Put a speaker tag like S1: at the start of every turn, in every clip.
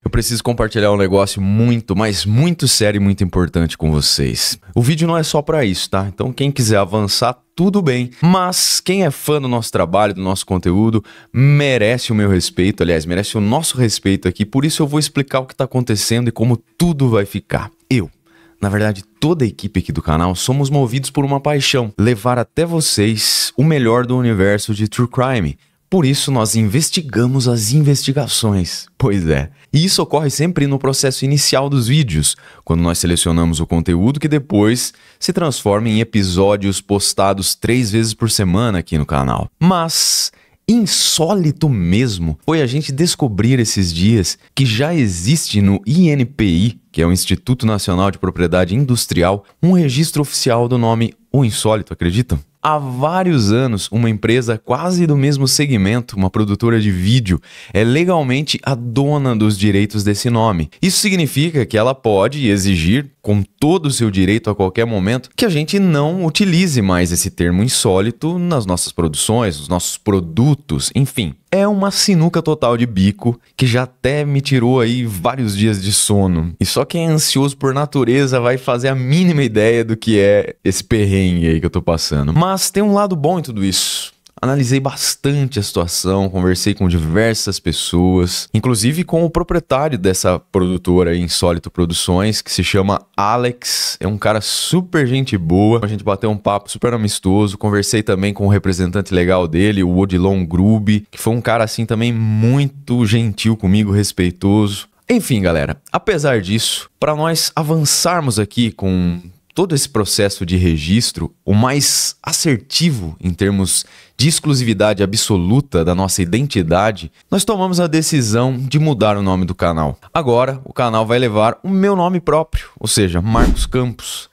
S1: eu preciso compartilhar um negócio muito, mas muito sério e muito importante com vocês. O vídeo não é só pra isso, tá? Então quem quiser avançar, tudo bem. Mas quem é fã do nosso trabalho, do nosso conteúdo, merece o meu respeito. Aliás, merece o nosso respeito aqui. Por isso eu vou explicar o que tá acontecendo e como tudo vai ficar. Na verdade, toda a equipe aqui do canal somos movidos por uma paixão: levar até vocês o melhor do universo de True Crime. Por isso nós investigamos as investigações. Pois é. E isso ocorre sempre no processo inicial dos vídeos, quando nós selecionamos o conteúdo que depois se transforma em episódios postados 3 vezes por semana aqui no canal. Mas insólito mesmo foi a gente descobrir esses dias que já existe no INPI, que é o Instituto Nacional de Propriedade Industrial, um registro oficial do nome O Insólito, acreditam? Há vários anos, uma empresa quase do mesmo segmento, uma produtora de vídeo, é legalmente a dona dos direitos desse nome. Isso significa que ela pode exigir, com todo o seu direito a qualquer momento, que a gente não utilize mais esse termo insólito nas nossas produções, nos nossos produtos, enfim. É uma sinuca total de bico que já até me tirou aí vários dias de sono. E só quem é ansioso por natureza vai fazer a mínima ideia do que é esse perrengue aí que eu tô passando. Mas tem um lado bom em tudo isso. Analisei bastante a situação, conversei com diversas pessoas, inclusive com o proprietário dessa produtora Insólito Produções, que se chama Alex. É um cara super gente boa, a gente bateu um papo super amistoso. Conversei também com o representante legal dele, o Odilon Grubi, que foi um cara assim também muito gentil comigo, respeitoso. Enfim, galera, apesar disso, para nós avançarmos aqui com todo esse processo de registro, o mais assertivo em termos de exclusividade absoluta da nossa identidade, nós tomamos a decisão de mudar o nome do canal. Agora, o canal vai levar o meu nome próprio, ou seja, Marcos Campos.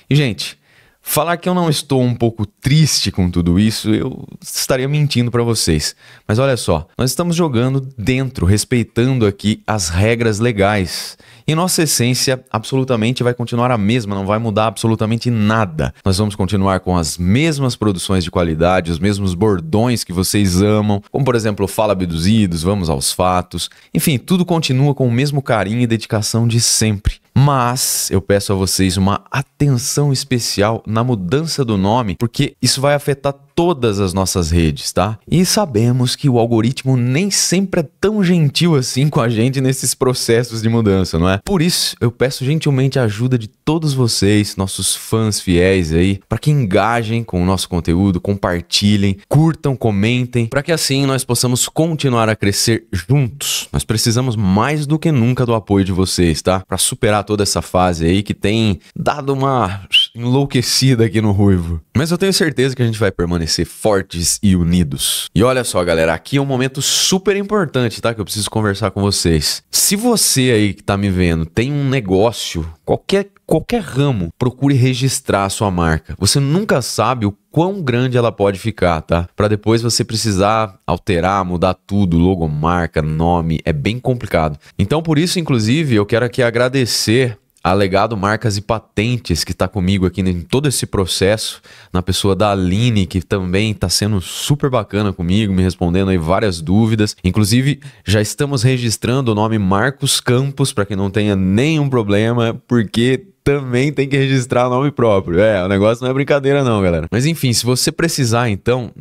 S1: E, gente, falar que eu não estou um pouco triste com tudo isso, eu estaria mentindo para vocês. Mas olha só, nós estamos jogando dentro, respeitando aqui as regras legais. E nossa essência absolutamente vai continuar a mesma, não vai mudar absolutamente nada. Nós vamos continuar com as mesmas produções de qualidade, os mesmos bordões que vocês amam, como por exemplo, Fala Abduzidos, Vamos aos Fatos. Enfim, tudo continua com o mesmo carinho e dedicação de sempre. Mas eu peço a vocês uma atenção especial na mudança do nome, porque isso vai afetar todas as nossas redes, tá? E sabemos que o algoritmo nem sempre é tão gentil assim com a gente nesses processos de mudança, não é? Por isso, eu peço gentilmente a ajuda de todos vocês, nossos fãs fiéis aí, para que engajem com o nosso conteúdo, compartilhem, curtam, comentem, para que assim nós possamos continuar a crescer juntos. Nós precisamos mais do que nunca do apoio de vocês, tá? Para superar toda essa fase aí que tem dado uma enlouquecida aqui no Ruivo. Mas eu tenho certeza que a gente vai permanecer fortes e unidos. E olha só, galera, aqui é um momento super importante, tá? Que eu preciso conversar com vocês. Se você aí que tá me vendo tem um negócio, qualquer ramo, procure registrar a sua marca. Você nunca sabe o quão grande ela pode ficar, tá? Para depois você precisar alterar, mudar tudo, logomarca, nome, é bem complicado. Então por isso, inclusive, eu quero aqui agradecer a Legado Marcas e Patentes, que está comigo aqui em todo esse processo, na pessoa da Aline, que também está sendo super bacana comigo, me respondendo aí várias dúvidas. Inclusive, já estamos registrando o nome Marcos Campos, para que não tenha nenhum problema, porque também tem que registrar o nome próprio. O negócio não é brincadeira não, galera. Mas enfim, se você precisar, então,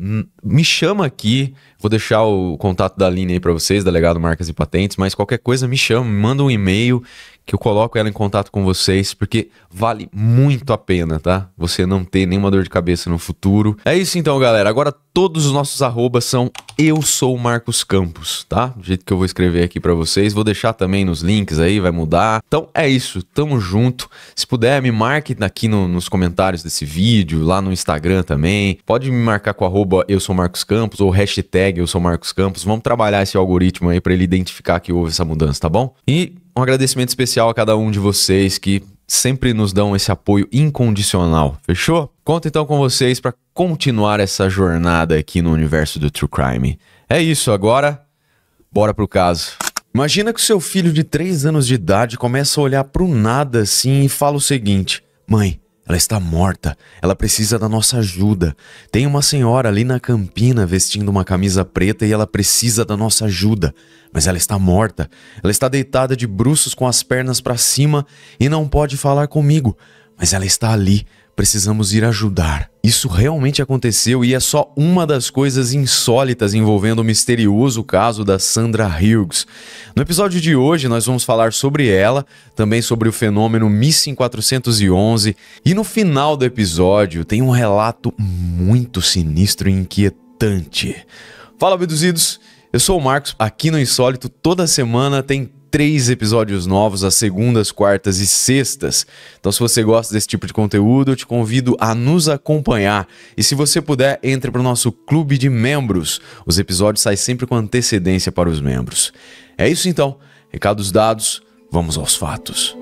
S1: me chama aqui. Vou deixar o contato da Aline aí para vocês, da Legado Marcas e Patentes, mas qualquer coisa me chama, me manda um e-mail que eu coloco ela em contato com vocês, porque vale muito a pena, tá? Você não ter nenhuma dor de cabeça no futuro. É isso então, galera. Agora todos os nossos arrobas são Eu Sou Marcos Campos, tá? Do jeito que eu vou escrever aqui pra vocês. Vou deixar também nos links aí, vai mudar. Então é isso, tamo junto. Se puder, me marque aqui nos comentários desse vídeo, lá no Instagram também. Pode me marcar com arroba Eu Sou Marcos Campos ou hashtag Eu Sou Marcos Campos. Vamos trabalhar esse algoritmo aí pra ele identificar que houve essa mudança, tá bom? E um agradecimento especial a cada um de vocês que sempre nos dão esse apoio incondicional, fechou? Conto então com vocês para continuar essa jornada aqui no universo do True Crime. É isso, agora bora pro caso. Imagina que o seu filho de 3 anos de idade começa a olhar pro nada assim e fala o seguinte: mãe, Ela está morta, ela precisa da nossa ajuda. Tem uma senhora ali na campina vestindo uma camisa preta e ela precisa da nossa ajuda. Mas ela está morta, ela está deitada de bruços com as pernas para cima e não pode falar comigo. Mas ela está ali, precisamos ir ajudar. Isso realmente aconteceu e é só uma das coisas insólitas envolvendo o misterioso caso da Sandra Hughes. No episódio de hoje nós vamos falar sobre ela, também sobre o fenômeno Missing 411 e no final do episódio tem um relato muito sinistro e inquietante. Fala, abduzidos! Eu sou o Marcos, aqui no Insólito toda semana tem 3 episódios novos às segundas, quartas e sextas. Então se você gosta desse tipo de conteúdo, eu te convido a nos acompanhar. E se você puder, entre para o nosso clube de membros. Os episódios saem sempre com antecedência para os membros. É isso então. Recados dados, vamos aos fatos.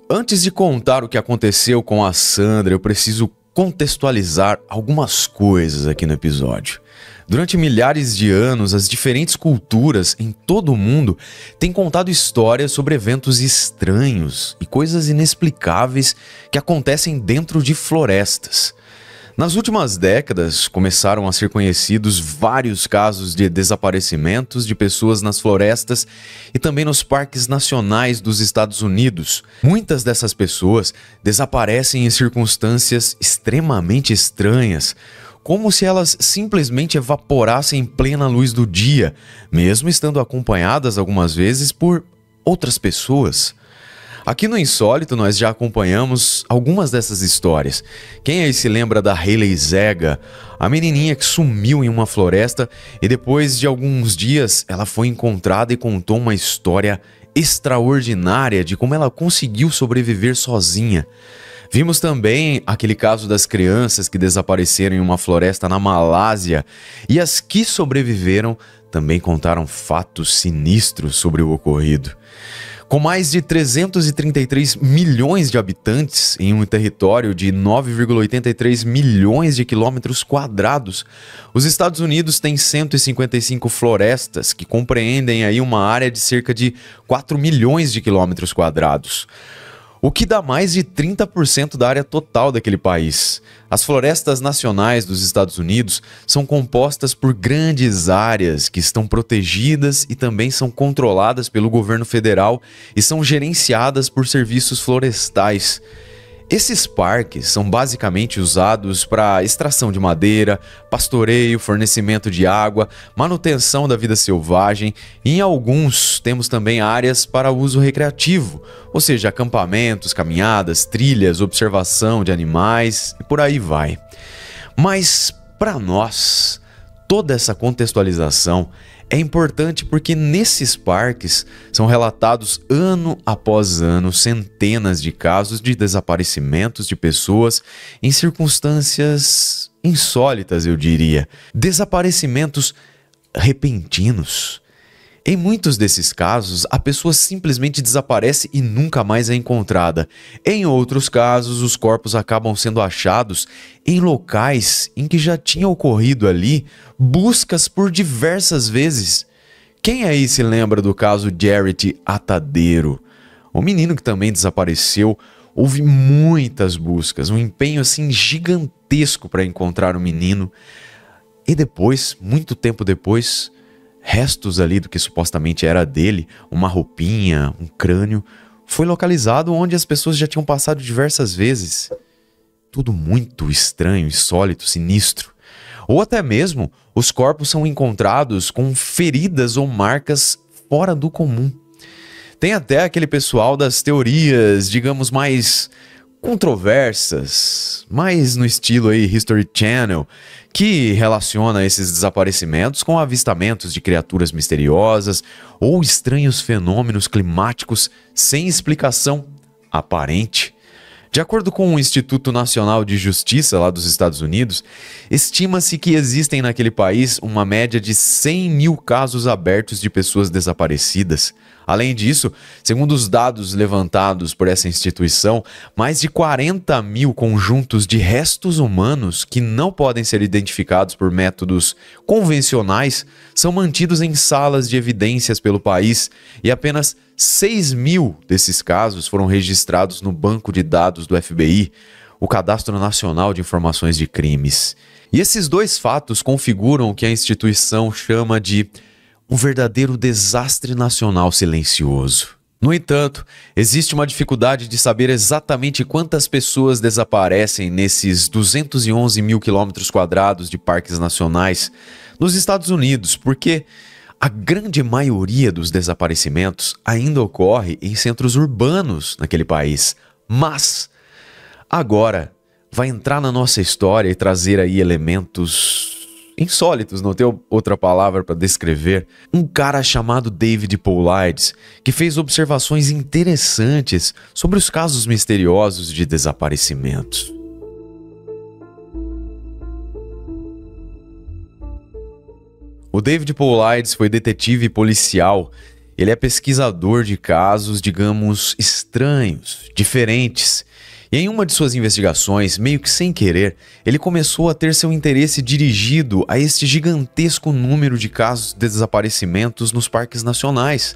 S1: Antes de contar o que aconteceu com a Sandra, eu preciso contextualizar algumas coisas aqui no episódio. Durante milhares de anos, as diferentes culturas em todo o mundo têm contado histórias sobre eventos estranhos e coisas inexplicáveis que acontecem dentro de florestas. Nas últimas décadas, começaram a ser conhecidos vários casos de desaparecimentos de pessoas nas florestas e também nos parques nacionais dos Estados Unidos. Muitas dessas pessoas desaparecem em circunstâncias extremamente estranhas, como se elas simplesmente evaporassem em plena luz do dia, mesmo estando acompanhadas algumas vezes por outras pessoas. Aqui no Insólito nós já acompanhamos algumas dessas histórias. Quem aí se lembra da Hailey Zega, a menininha que sumiu em uma floresta e depois de alguns dias ela foi encontrada e contou uma história extraordinária de como ela conseguiu sobreviver sozinha. Vimos também aquele caso das crianças que desapareceram em uma floresta na Malásia e as que sobreviveram também contaram fatos sinistros sobre o ocorrido. Com mais de 333 milhões de habitantes em um território de 9,83 milhões de quilômetros quadrados, os Estados Unidos têm 155 florestas que compreendem aí uma área de cerca de 4 milhões de quilômetros quadrados, o que dá mais de 30% da área total daquele país. As florestas nacionais dos Estados Unidos são compostas por grandes áreas que estão protegidas e também são controladas pelo governo federal e são gerenciadas por serviços florestais. Esses parques são basicamente usados para extração de madeira, pastoreio, fornecimento de água, manutenção da vida selvagem e em alguns temos também áreas para uso recreativo, ou seja, acampamentos, caminhadas, trilhas, observação de animais e por aí vai. Mas para nós, toda essa contextualização é importante porque nesses parques são relatados ano após ano centenas de casos de desaparecimentos de pessoas em circunstâncias insólitas, eu diria. Desaparecimentos repentinos. Em muitos desses casos, a pessoa simplesmente desaparece e nunca mais é encontrada. Em outros casos, os corpos acabam sendo achados em locais em que já tinha ocorrido ali buscas por diversas vezes. Quem aí se lembra do caso Jarrett Atadero? O menino que também desapareceu, houve muitas buscas, um empenho assim gigantesco para encontrar o menino. E depois, muito tempo depois, restos ali do que supostamente era dele, uma roupinha, um crânio, foi localizado onde as pessoas já tinham passado diversas vezes. Tudo muito estranho, insólito, sinistro. Ou até mesmo, os corpos são encontrados com feridas ou marcas fora do comum. Tem até aquele pessoal das teorias, digamos, mais controversas, mais no estilo aí History Channel, que relaciona esses desaparecimentos com avistamentos de criaturas misteriosas ou estranhos fenômenos climáticos sem explicação aparente. De acordo com o Instituto Nacional de Justiça lá dos Estados Unidos, estima-se que existem naquele país uma média de 100 mil casos abertos de pessoas desaparecidas Além disso, segundo os dados levantados por essa instituição, mais de 40 mil conjuntos de restos humanos que não podem ser identificados por métodos convencionais são mantidos em salas de evidências pelo país e apenas 6 mil desses casos foram registrados no banco de dados do FBI, o Cadastro Nacional de Informações de Crimes. E esses dois fatos configuram o que a instituição chama de um verdadeiro desastre nacional silencioso. No entanto, existe uma dificuldade de saber exatamente quantas pessoas desaparecem nesses 211 mil quilômetros quadrados de parques nacionais nos Estados Unidos, porque a grande maioria dos desaparecimentos ainda ocorre em centros urbanos naquele país. Mas agora vai entrar na nossa história e trazer aí elementos insólitos, não tenho outra palavra para descrever, um cara chamado David Paulides, que fez observações interessantes sobre os casos misteriosos de desaparecimentos. O David Paulides foi detetive policial. Ele é pesquisador de casos, digamos, estranhos, diferentes. E em uma de suas investigações, meio que sem querer, ele começou a ter seu interesse dirigido a este gigantesco número de casos de desaparecimentos nos parques nacionais,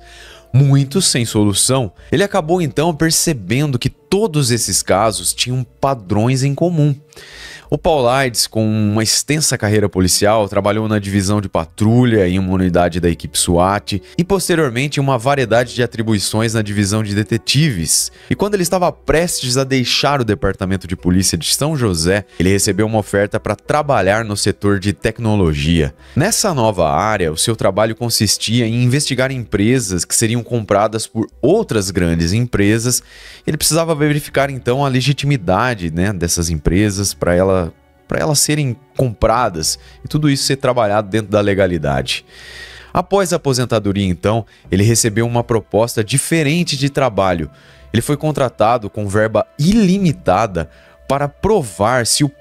S1: muitos sem solução. Ele acabou então percebendo que todos esses casos tinham padrões em comum. O Paulides, com uma extensa carreira policial, trabalhou na divisão de patrulha em uma unidade da equipe SWAT e posteriormente em uma variedade de atribuições na divisão de detetives. E quando ele estava prestes a deixar o departamento de polícia de São José, ele recebeu uma oferta para trabalhar no setor de tecnologia. Nessa nova área, o seu trabalho consistia em investigar empresas que seriam compradas por outras grandes empresas. Ele precisava verificar então a legitimidade, dessas empresas para elas serem compradas e tudo isso ser trabalhado dentro da legalidade. Após a aposentadoria, então, ele recebeu uma proposta diferente de trabalho. Ele foi contratado com verba ilimitada para provar se o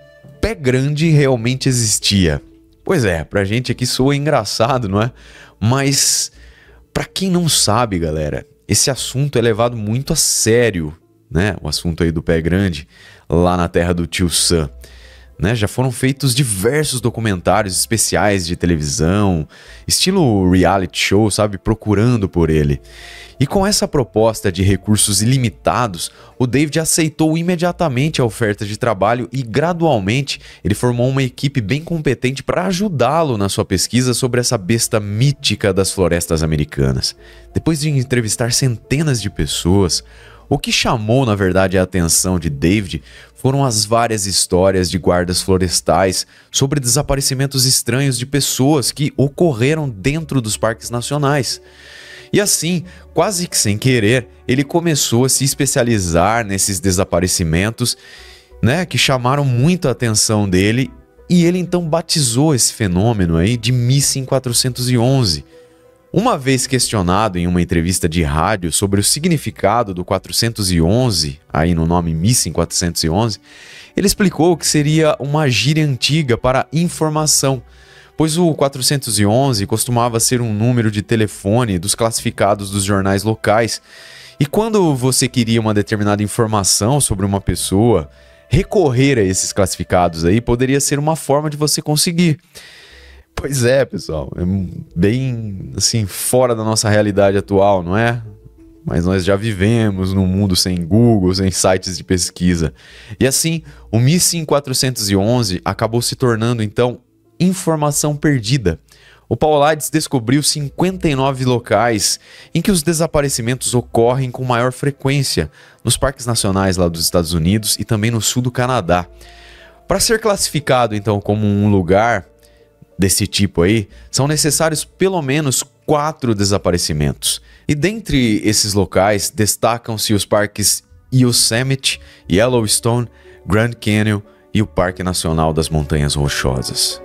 S1: pé grande realmente existia. Pois é, pra gente aqui soa engraçado, não é? Mas pra quem não sabe, galera, esse assunto é levado muito a sério, o assunto aí do pé grande, lá na terra do tio Sam. Já foram feitos diversos documentários especiais de televisão, estilo reality show, procurando por ele. E com essa proposta de recursos ilimitados, o David aceitou imediatamente a oferta de trabalho e gradualmente ele formou uma equipe bem competente para ajudá-lo na sua pesquisa sobre essa besta mítica das florestas americanas. Depois de entrevistar centenas de pessoas, o que chamou, na verdade, a atenção de David foram as várias histórias de guardas florestais sobre desaparecimentos estranhos de pessoas que ocorreram dentro dos parques nacionais. E assim, quase que sem querer, ele começou a se especializar nesses desaparecimentos, que chamaram muito a atenção dele, e ele então batizou esse fenômeno aí de Missing 411. Uma vez questionado em uma entrevista de rádio sobre o significado do 411, aí no nome Missing 411, ele explicou que seria uma gíria antiga para informação, pois o 411 costumava ser um número de telefone dos classificados dos jornais locais, e quando você queria uma determinada informação sobre uma pessoa, recorrer a esses classificados aí poderia ser uma forma de você conseguir. Pois é, pessoal, é bem assim fora da nossa realidade atual, não é? Mas nós já vivemos num mundo sem Google, sem sites de pesquisa. E assim, o Missing 411 acabou se tornando então informação perdida. O Paulides descobriu 59 locais em que os desaparecimentos ocorrem com maior frequência, nos parques nacionais lá dos Estados Unidos e também no sul do Canadá. Para ser classificado então como um lugar desse tipo aí, são necessários pelo menos 4 desaparecimentos. E dentre esses locais destacam-se os parques Yosemite, Yellowstone, Grand Canyon e o Parque Nacional das Montanhas Rochosas.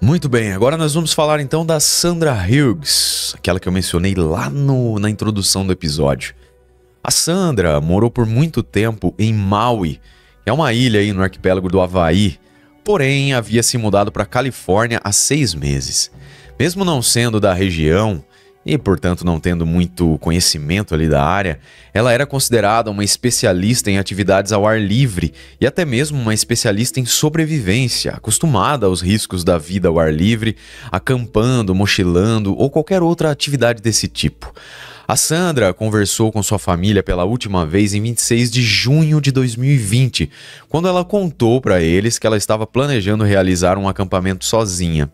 S1: Muito bem, agora nós vamos falar então da Sandra Hughes, aquela que eu mencionei lá na introdução do episódio. A Sandra morou por muito tempo em Maui, que é uma ilha aí no arquipélago do Havaí. porém havia se mudado para a Califórnia há 6 meses. Mesmo não sendo da região e, portanto, não tendo muito conhecimento ali da área, ela era considerada uma especialista em atividades ao ar livre e até mesmo uma especialista em sobrevivência, acostumada aos riscos da vida ao ar livre, acampando, mochilando ou qualquer outra atividade desse tipo. A Sandra conversou com sua família pela última vez em 26 de junho de 2020, quando ela contou para eles que ela estava planejando realizar um acampamento sozinha.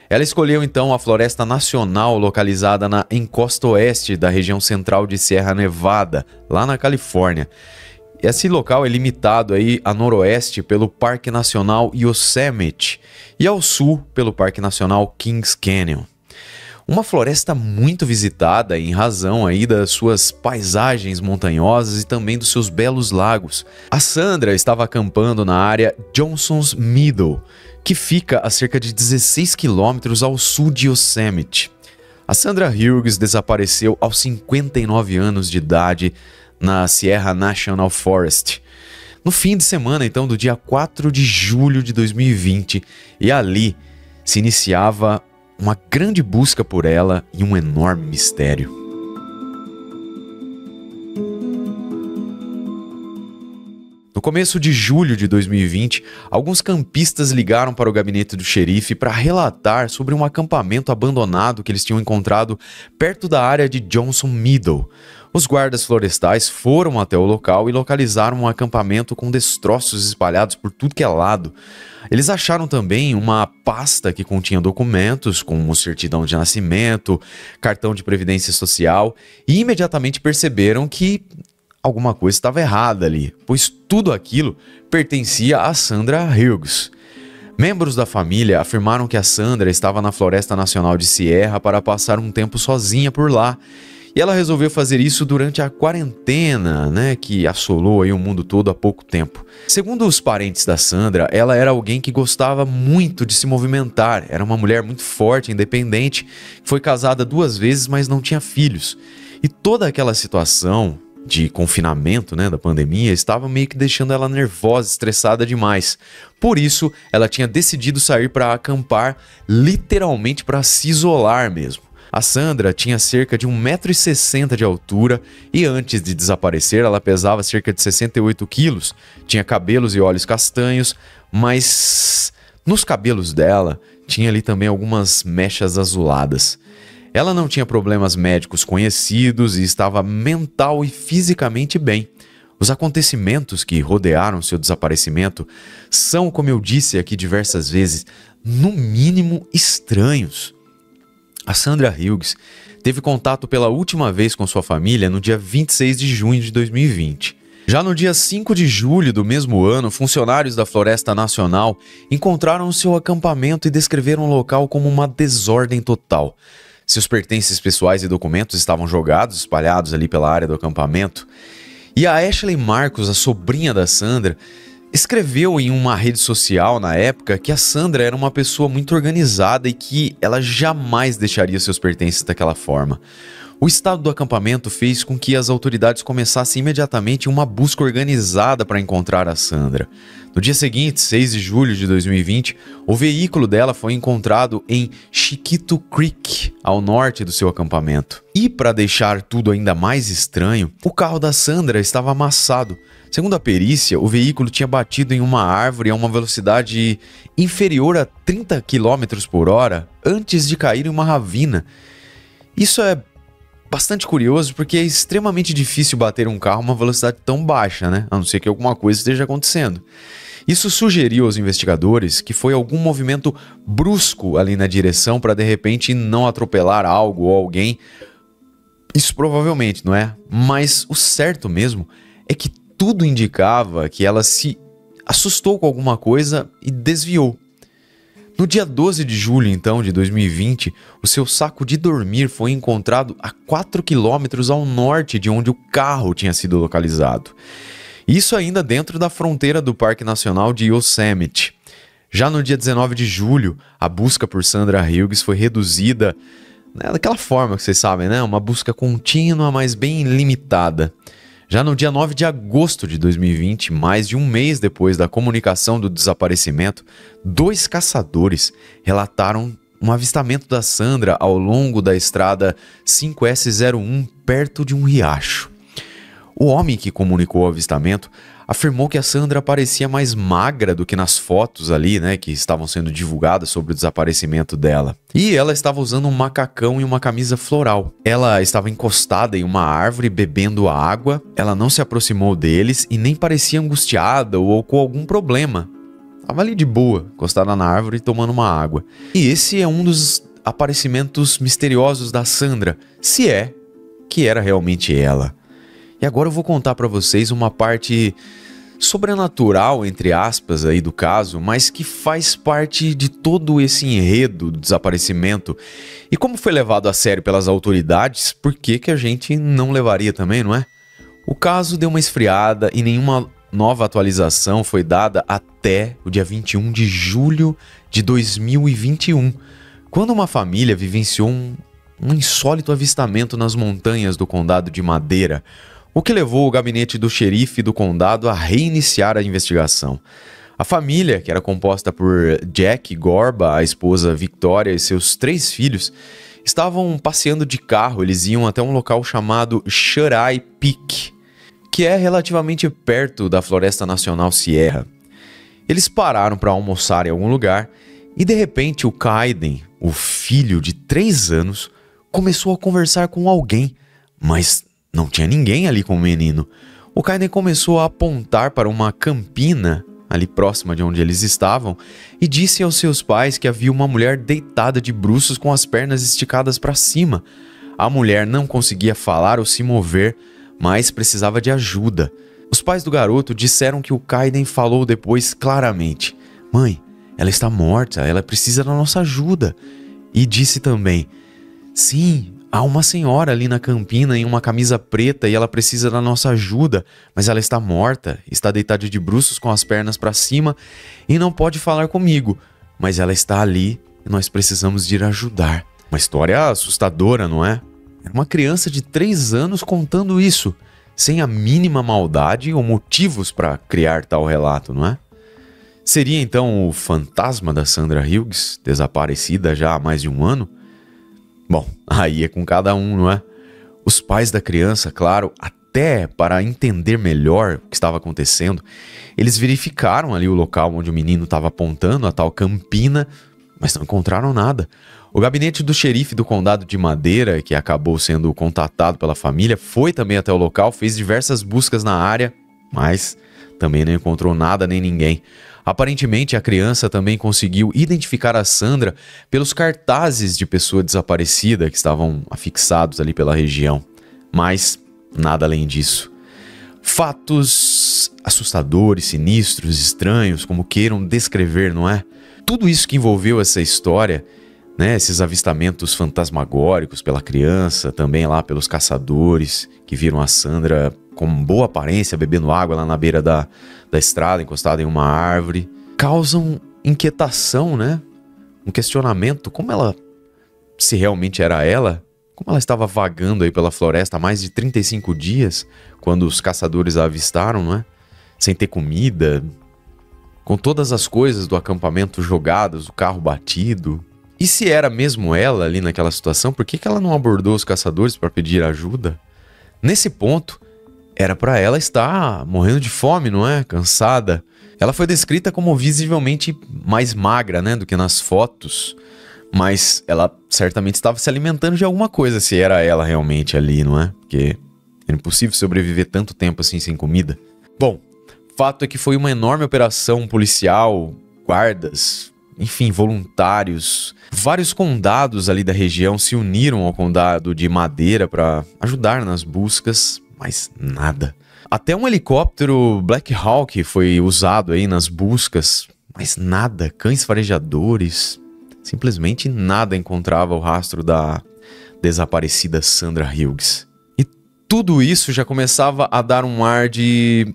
S1: Ela escolheu então a Floresta Nacional localizada na encosta oeste da região central de Sierra Nevada, lá na Califórnia. Esse local é limitado aí a noroeste pelo Parque Nacional Yosemite e ao sul pelo Parque Nacional Kings Canyon. Uma floresta muito visitada em razão aí das suas paisagens montanhosas e também dos seus belos lagos. A Sandra estava acampando na área Johnson's Meadow, que fica a cerca de 16 quilômetros ao sul de Yosemite. A Sandra Hughes desapareceu aos 59 anos de idade na Sierra National Forest, no fim de semana então do dia 4 de julho de 2020, e ali se iniciava uma grande busca por ela e um enorme mistério. No começo de julho de 2020, alguns campistas ligaram para o gabinete do xerife para relatar sobre um acampamento abandonado que eles tinham encontrado perto da área de Johnson Meadow. Os guardas florestais foram até o local e localizaram um acampamento com destroços espalhados por tudo que é lado. Eles acharam também uma pasta que continha documentos, como certidão de nascimento, cartão de previdência social, e imediatamente perceberam que alguma coisa estava errada ali, pois tudo aquilo pertencia a Sandra Hughes. Membros da família afirmaram que a Sandra estava na Floresta Nacional de Sierra para passar um tempo sozinha por lá, e ela resolveu fazer isso durante a quarentena, que assolou aí o mundo todo há pouco tempo. Segundo os parentes da Sandra, ela era alguém que gostava muito de se movimentar. Era uma mulher muito forte, independente, foi casada 2 vezes, mas não tinha filhos. E toda aquela situação de confinamento, da pandemia, estava meio que deixando ela nervosa, estressada demais. Por isso, ela tinha decidido sair para acampar, literalmente para se isolar mesmo. A Sandra tinha cerca de 1,60 m de altura e antes de desaparecer ela pesava cerca de 68 quilos, tinha cabelos e olhos castanhos, mas nos cabelos dela tinha ali também algumas mechas azuladas. Ela não tinha problemas médicos conhecidos e estava mental e fisicamente bem. Os acontecimentos que rodearam seu desaparecimento são, como eu disse aqui diversas vezes, no mínimo estranhos. A Sandra Hughes teve contato pela última vez com sua família no dia 26 de junho de 2020. Já no dia 5 de julho do mesmo ano, funcionários da Floresta Nacional encontraram seu acampamento e descreveram o local como uma desordem total. Seus pertences pessoais e documentos estavam jogados, espalhados ali pela área do acampamento. E a Ashley Marcos, a sobrinha da Sandra, escreveu em uma rede social na época que a Sandra era uma pessoa muito organizada e que ela jamais deixaria seus pertences daquela forma. O estado do acampamento fez com que as autoridades começassem imediatamente uma busca organizada para encontrar a Sandra. No dia seguinte, 6 de julho de 2020, o veículo dela foi encontrado em Chiquito Creek, ao norte do seu acampamento. E para deixar tudo ainda mais estranho, o carro da Sandra estava amassado. Segundo a perícia, o veículo tinha batido em uma árvore a uma velocidade inferior a 30 km por hora antes de cair em uma ravina. Isso é bastante curioso porque é extremamente difícil bater um carro a uma velocidade tão baixa, a não ser que alguma coisa esteja acontecendo. Isso sugeriu aos investigadores que foi algum movimento brusco ali na direção para de repente não atropelar algo ou alguém. Isso provavelmente, não é? Mas o certo mesmo é que tudo indicava que ela se assustou com alguma coisa e desviou. No dia 12 de julho, então, de 2020, o seu saco de dormir foi encontrado a 4 quilômetros ao norte de onde o carro tinha sido localizado. Isso ainda dentro da fronteira do Parque Nacional de Yosemite. Já no dia 19 de julho, a busca por Sandra Hughes foi reduzida daquela forma que vocês sabem, uma busca contínua, mas bem limitada. Já no dia 9 de agosto de 2020, mais de um mês depois da comunicação do desaparecimento, 2 caçadores relataram um avistamento da Sandra ao longo da estrada 5S01, perto de um riacho. O homem que comunicou o avistamento afirmou que a Sandra parecia mais magra do que nas fotos ali, né, que estavam sendo divulgadas sobre o desaparecimento dela. E ela estava usando um macacão e uma camisa floral. Ela estava encostada em uma árvore bebendo água, ela não se aproximou deles e nem parecia angustiada ou com algum problema. Estava ali de boa, encostada na árvore tomando uma água. E esse é um dos aparecimentos misteriosos da Sandra, se é que era realmente ela. E agora eu vou contar para vocês uma parte sobrenatural, entre aspas, aí do caso, mas que faz parte de todo esse enredo do desaparecimento. E como foi levado a sério pelas autoridades, por que a gente não levaria também, não é? O caso deu uma esfriada e nenhuma nova atualização foi dada até o dia 21 de julho de 2021, quando uma família vivenciou um insólito avistamento nas montanhas do condado de Madeira, o que levou o gabinete do xerife do condado a reiniciar a investigação. A família, que era composta por Jack Gorba, a esposa Victoria e seus 3 filhos, estavam passeando de carro. Eles iam até um local chamado Shut-Eye Peak, que é relativamente perto da Floresta Nacional Sierra. Eles pararam para almoçar em algum lugar e de repente o Kaiden, o filho de 3 anos, começou a conversar com alguém, mas não tinha ninguém ali com o menino. O Kaiden começou a apontar para uma campina ali próxima de onde eles estavam e disse aos seus pais que havia uma mulher deitada de bruços com as pernas esticadas para cima. A mulher não conseguia falar ou se mover, mas precisava de ajuda. Os pais do garoto disseram que o Kaiden falou depois claramente: "Mãe, ela está morta, ela precisa da nossa ajuda." E disse também: "Sim, há uma senhora ali na campina em uma camisa preta e ela precisa da nossa ajuda, mas ela está morta, está deitada de bruços com as pernas para cima e não pode falar comigo, mas ela está ali e nós precisamos de ir ajudar." Uma história assustadora, não é? Era uma criança de 3 anos contando isso, sem a mínima maldade ou motivos para criar tal relato, não é? Seria então o fantasma da Sandra Hughes, desaparecida já há mais de um ano? Bom, aí é com cada um, não é? Os pais da criança, claro, até para entender melhor o que estava acontecendo, eles verificaram ali o local onde o menino estava apontando, a tal campina, mas não encontraram nada. O gabinete do xerife do condado de Madeira, que acabou sendo contatado pela família, foi também até o local, fez diversas buscas na área, mas também não encontrou nada nem ninguém. Aparentemente, a criança também conseguiu identificar a Sandra pelos cartazes de pessoa desaparecida que estavam afixados ali pela região, mas nada além disso. Fatos assustadores, sinistros, estranhos, como queiram descrever, não é? Tudo isso que envolveu essa história, né, esses avistamentos fantasmagóricos pela criança, também lá pelos caçadores que viram a Sandra com boa aparência, bebendo água lá na beira da estrada, encostada em uma árvore, causam inquietação, né? Um questionamento, se realmente era ela, como ela estava vagando aí pela floresta há mais de 35 dias, quando os caçadores a avistaram, não é? Sem ter comida, com todas as coisas do acampamento jogadas, o carro batido. E se era mesmo ela ali naquela situação, por que ela não abordou os caçadores para pedir ajuda? Nesse ponto, era para ela estar morrendo de fome, não é? Cansada. Ela foi descrita como visivelmente mais magra, né, do que nas fotos. Mas ela certamente estava se alimentando de alguma coisa, se era ela realmente ali, não é? Porque é impossível sobreviver tanto tempo assim sem comida. Bom, fato é que foi uma enorme operação policial, guardas, enfim, voluntários. Vários condados ali da região se uniram ao condado de Madeira para ajudar nas buscas, mas nada. Até um helicóptero Black Hawk foi usado aí nas buscas, mas nada. Cães farejadores, simplesmente nada encontrava o rastro da desaparecida Sandra Hughes. E tudo isso já começava a dar um ar de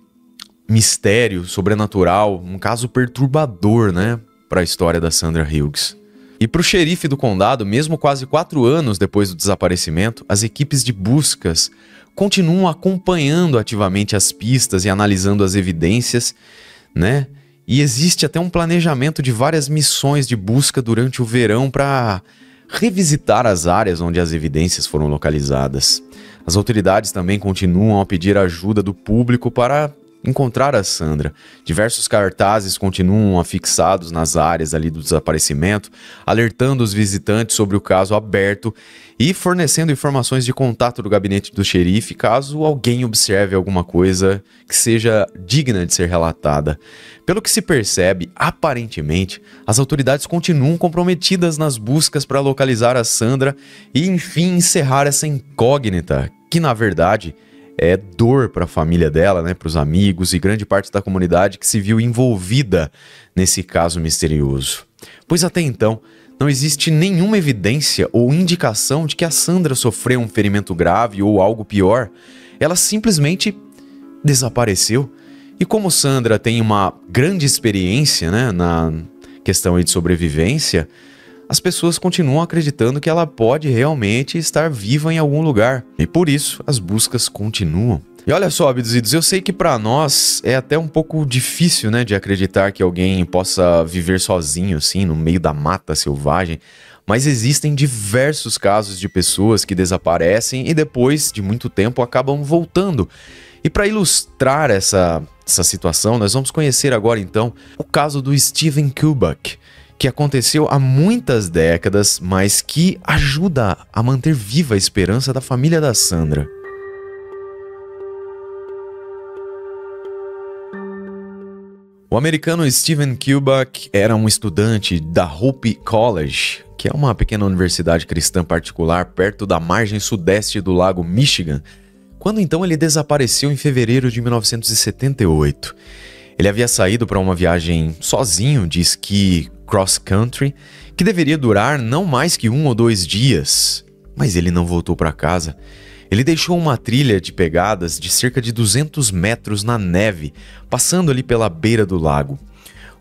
S1: mistério, sobrenatural, um caso perturbador, né, para a história da Sandra Hughes. E para o xerife do condado, mesmo quase 4 anos depois do desaparecimento, as equipes de buscas continuam acompanhando ativamente as pistas e analisando as evidências, né? E existe até um planejamento de várias missões de busca durante o verão para revisitar as áreas onde as evidências foram localizadas. As autoridades também continuam a pedir ajuda do público para encontrar a Sandra. Diversos cartazes continuam afixados nas áreas ali do desaparecimento, alertando os visitantes sobre o caso aberto e fornecendo informações de contato do gabinete do xerife caso alguém observe alguma coisa que seja digna de ser relatada. Pelo que se percebe, aparentemente, as autoridades continuam comprometidas nas buscas para localizar a Sandra e, enfim, encerrar essa incógnita, que, na verdade, é dor para a família dela, né, para os amigos e grande parte da comunidade que se viu envolvida nesse caso misterioso. Pois até então, não existe nenhuma evidência ou indicação de que a Sandra sofreu um ferimento grave ou algo pior. Ela simplesmente desapareceu. E como Sandra tem uma grande experiência, né, na questão de sobrevivência, as pessoas continuam acreditando que ela pode realmente estar viva em algum lugar. E por isso, as buscas continuam. E olha só, abduzidos, eu sei que para nós é até um pouco difícil, né, de acreditar que alguém possa viver sozinho, assim, no meio da mata selvagem. Mas existem diversos casos de pessoas que desaparecem e depois de muito tempo acabam voltando. E para ilustrar essa situação, nós vamos conhecer agora então o caso do Steven Kubak, que aconteceu há muitas décadas, mas que ajuda a manter viva a esperança da família da Sandra. O americano Steven Kubak era um estudante da Hope College, que é uma pequena universidade cristã particular perto da margem sudeste do lago Michigan, quando então ele desapareceu em fevereiro de 1978. Ele havia saído para uma viagem sozinho de esqui cross-country, que deveria durar não mais que 1 ou 2 dias, mas ele não voltou para casa. Ele deixou uma trilha de pegadas de cerca de 200 metros na neve, passando ali pela beira do lago.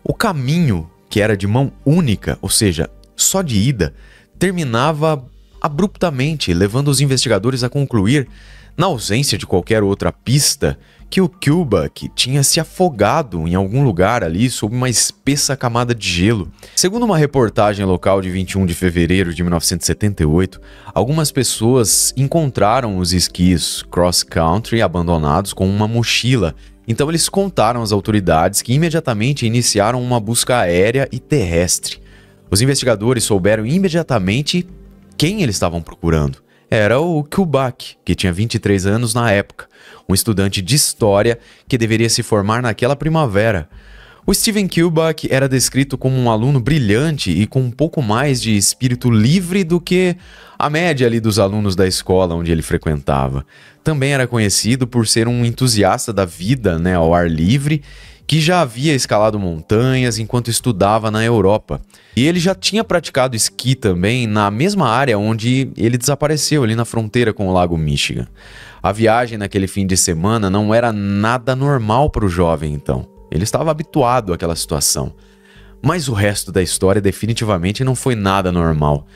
S1: O caminho, que era de mão única, ou seja, só de ida, terminava abruptamente, levando os investigadores a concluir, na ausência de qualquer outra pista, que o Kubak tinha se afogado em algum lugar ali sob uma espessa camada de gelo. Segundo uma reportagem local de 21 de fevereiro de 1978, algumas pessoas encontraram os esquis cross-country abandonados com uma mochila. Então eles contaram às autoridades que imediatamente iniciaram uma busca aérea e terrestre. Os investigadores souberam imediatamente quem eles estavam procurando. Era o Kubak, que tinha 23 anos na época, um estudante de história que deveria se formar naquela primavera. O Steven Kubak era descrito como um aluno brilhante e com um pouco mais de espírito livre do que a média ali dos alunos da escola onde ele frequentava. Também era conhecido por ser um entusiasta da vida, né, ao ar livre, que já havia escalado montanhas enquanto estudava na Europa. E ele já tinha praticado esqui também na mesma área onde ele desapareceu, ali na fronteira com o lago Michigan. A viagem naquele fim de semana não era nada normal para o jovem, então. Ele estava habituado àquela situação. Mas o resto da história definitivamente não foi nada normal.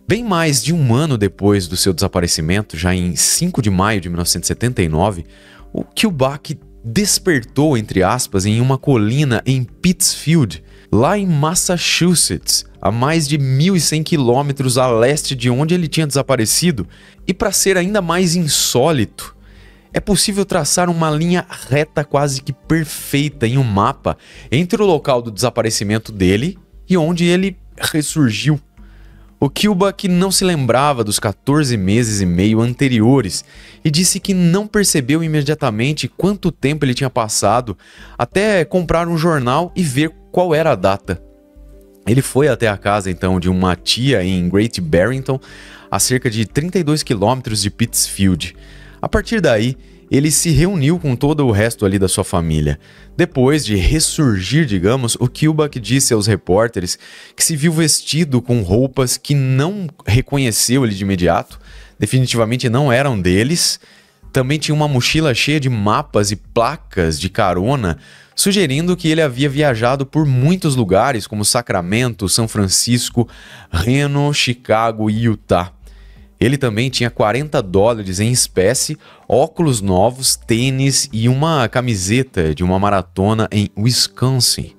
S1: Bem mais de 1 ano depois do seu desaparecimento, já em 5 de maio de 1979, o Kubak despertou, entre aspas, em uma colina em Pittsfield, lá em Massachusetts, a mais de 1.100 quilômetros a leste de onde ele tinha desaparecido. E para ser ainda mais insólito, é possível traçar uma linha reta quase que perfeita em um mapa entre o local do desaparecimento dele e onde ele ressurgiu. O Kubak não se lembrava dos 14 meses e meio anteriores e disse que não percebeu imediatamente quanto tempo ele tinha passado até comprar um jornal e ver qual era a data. Ele foi até a casa então de uma tia em Great Barrington, a cerca de 32 quilômetros de Pittsfield. A partir daí, ele se reuniu com todo o resto ali da sua família. Depois de ressurgir, digamos, o Kubak disse aos repórteres que se viu vestido com roupas que não reconheceu ele de imediato, definitivamente não eram deles. Também tinha uma mochila cheia de mapas e placas de carona, sugerindo que ele havia viajado por muitos lugares como Sacramento, São Francisco, Reno, Chicago e Utah. Ele também tinha $40 em espécie, óculos novos, tênis e uma camiseta de uma maratona em Wisconsin.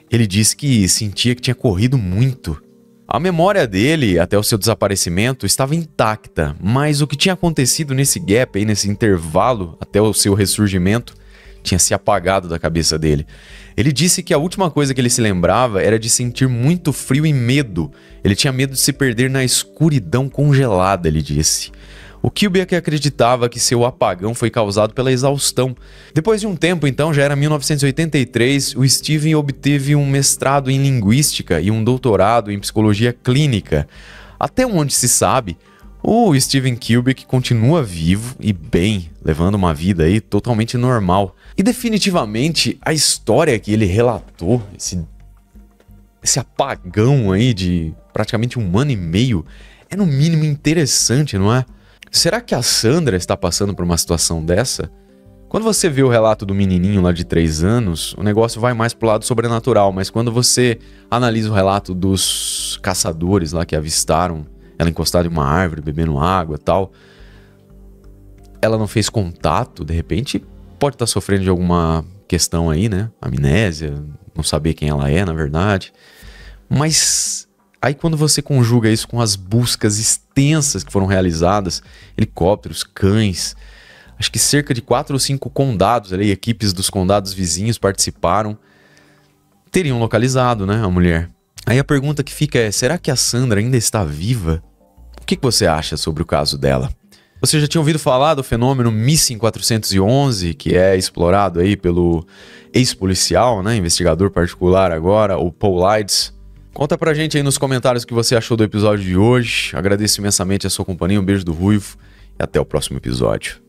S1: Ele disse que sentia que tinha corrido muito. A memória dele, até o seu desaparecimento, estava intacta, mas o que tinha acontecido nesse gap aí, nesse intervalo até o seu ressurgimento, tinha se apagado da cabeça dele. Ele disse que a última coisa que ele se lembrava era de sentir muito frio e medo. Ele tinha medo de se perder na escuridão congelada, ele disse. O Kubrick acreditava que seu apagão foi causado pela exaustão. Depois de um tempo, então, já era 1983, o Steven obteve um mestrado em linguística e um doutorado em psicologia clínica. Até onde se sabe, o Steven Kubrick continua vivo e bem, levando uma vida aí totalmente normal. E definitivamente a história que ele relatou, esse apagão aí de praticamente 1 ano e meio, é no mínimo interessante, não é? Será que a Sandra está passando por uma situação dessa? Quando você vê o relato do menininho lá de 3 anos, o negócio vai mais pro lado sobrenatural, mas quando você analisa o relato dos caçadores lá que avistaram ela encostada em uma árvore, bebendo água e tal, ela não fez contato, de repente pode estar sofrendo de alguma questão aí, né? Amnésia, não saber quem ela é, na verdade. Mas aí quando você conjuga isso com as buscas extensas que foram realizadas, helicópteros, cães, acho que cerca de 4 ou 5 condados ali, equipes dos condados vizinhos participaram, teriam localizado, né, a mulher. Aí a pergunta que fica é, será que a Sandra ainda está viva? O que você acha sobre o caso dela? Você já tinha ouvido falar do fenômeno Missing 411, que é explorado aí pelo ex-policial, né, investigador particular agora, o Paul Lides? Conta pra gente aí nos comentários o que você achou do episódio de hoje. Agradeço imensamente a sua companhia, um beijo do Ruivo e até o próximo episódio.